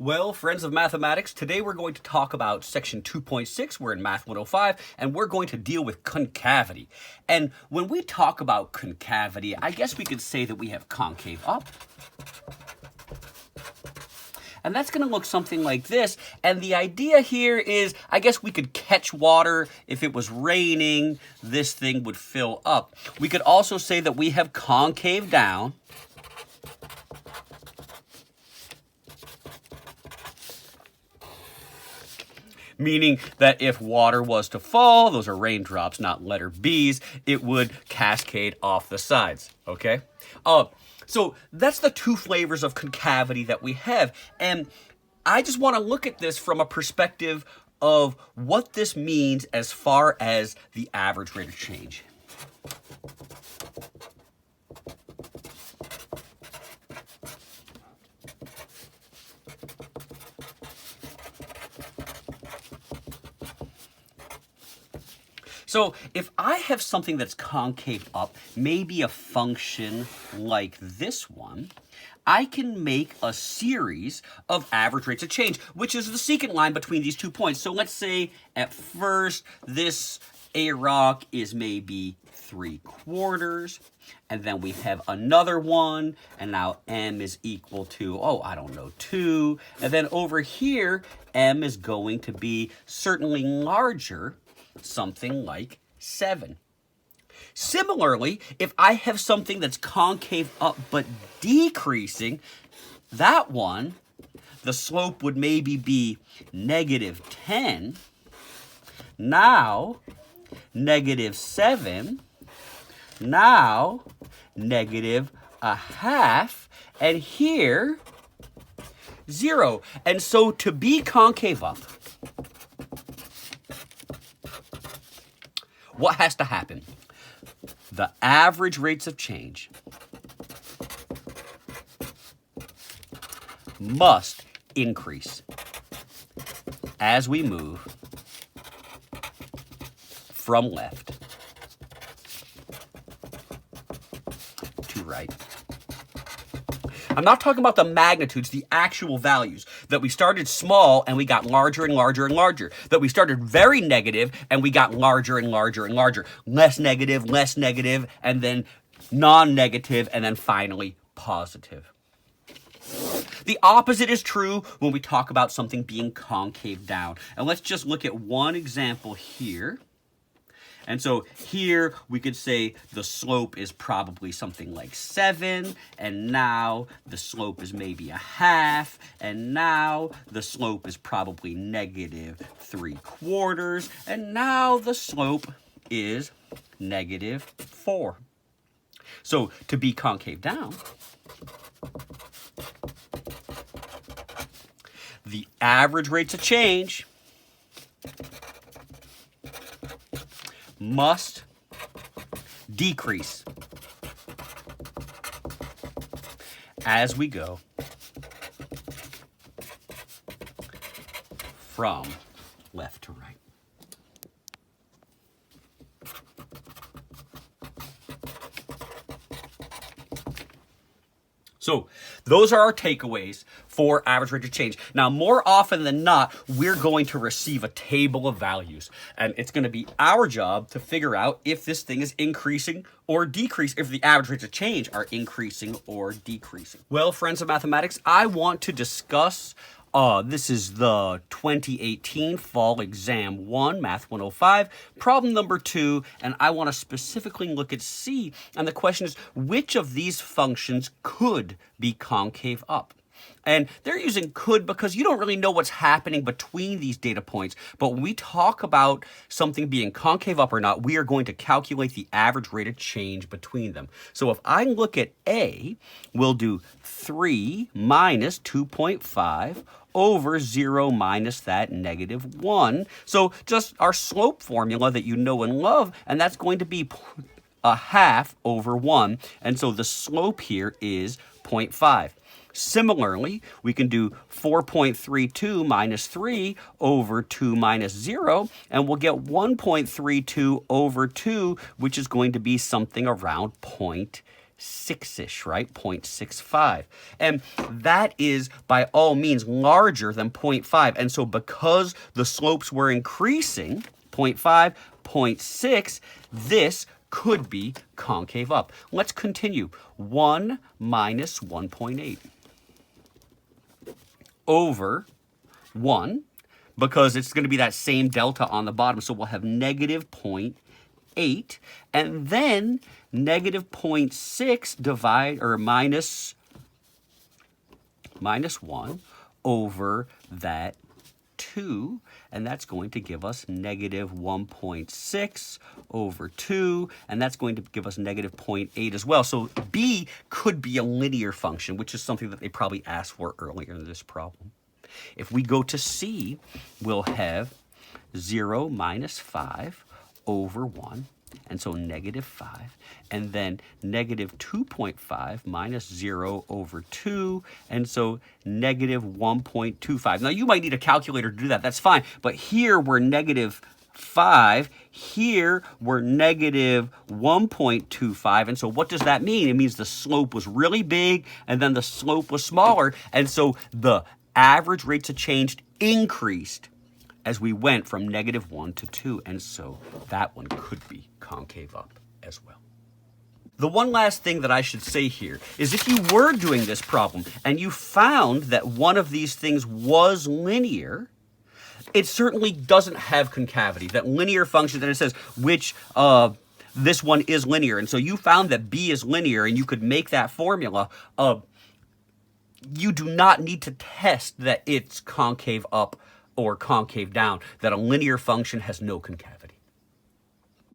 Well, friends of mathematics, today we're going to talk about section 2.6. We're in Math 105, and we're going to deal with concavity. And when we talk about concavity, I guess we could say that we have concave up. And that's going to look something like this. And the idea here is, I guess we could catch water. If it was raining, this thing would fill up. We could also say that we have concave down. Meaning that if water was to fall, those are raindrops, not letter B's, it would cascade off the sides, okay? So that's the two flavors of concavity that we have. And I just want to look at this from a perspective of what this means as far as the average rate of change. So if I have something that's concave up, maybe a function like this one, I can make a series of average rates of change, which is the secant line between these 2 points. So let's say at first this arc is maybe 3/4, and then we have another one, and now m is equal to, 2, and then over here, m is going to be certainly larger, something like 7. Similarly, if I have something that's concave up but decreasing, that one, the slope would maybe be -10. Now, -7. Now, -0.5. And here, 0. And so to be concave up, what has to happen? The average rates of change must increase as we move from left to right. I'm not talking about the magnitudes, the actual values, that we started small and we got larger and larger and larger, that we started very negative and we got larger and larger and larger, less negative, and then non-negative, and then finally positive. The opposite is true when we talk about something being concave down. And let's just look at one example here. And so here we could say the slope is probably something like 7, and now the slope is maybe 1/2, and now the slope is probably -3/4, and now the slope is -4. So to be concave down, the average rates of change must decrease as we go from left to right. So those are our takeaways for average rate of change. Now, more often than not, we're going to receive a table of values, and it's going to be our job to figure out if this thing is increasing or decreasing, if the average rates of change are increasing or decreasing. Well, friends of mathematics, I want to discuss this is the 2018 Fall Exam 1, Math 105, problem number 2, and I want to specifically look at C, and the question is, which of these functions could be concave up? And they're using could because you don't really know what's happening between these data points. But when we talk about something being concave up or not, we are going to calculate the average rate of change between them. So if I look at A, we'll do 3 minus 2.5 over 0 minus that -1. So just our slope formula that you know and love, and that's going to be 1/2 over 1. And so the slope here is 0.5. Similarly, we can do 4.32 minus 3 over 2 minus 0, and we'll get 1.32 over 2, which is going to be something around 0.6. 0.6-ish, right? 0.65. And that is by all means larger than 0.5. And so because the slopes were increasing, 0.5, 0.6, this could be concave up. Let's continue. 1 minus 1.8 over 1, because it's going to be that same delta on the bottom. So we'll have negative 0.8, and then negative 0.6 divide, or minus 1 over that 2, and that's going to give us negative 1.6 over 2, and that's going to give us negative 0.8 as well. So b could be a linear function, which is something that they probably asked for earlier in this problem. If we go to c, we'll have 0 minus 5 over 1, and so negative 5, and then negative 2.5 minus 0 over 2, and so negative 1.25. Now, you might need a calculator to do that. That's fine. But here we're negative 5. Here we're negative 1.25. And so what does that mean? It means the slope was really big, and then the slope was smaller. And so the average rates of change increased as we went from negative 1 to 2, and so that one could be concave up as well. The one last thing that I should say here is if you were doing this problem and you found that one of these things was linear, it certainly doesn't have concavity, that linear function that it says which this one is linear, and so you found that b is linear and you could make that formula. You do not need to test that it's concave up or concave down, that a linear function has no concavity.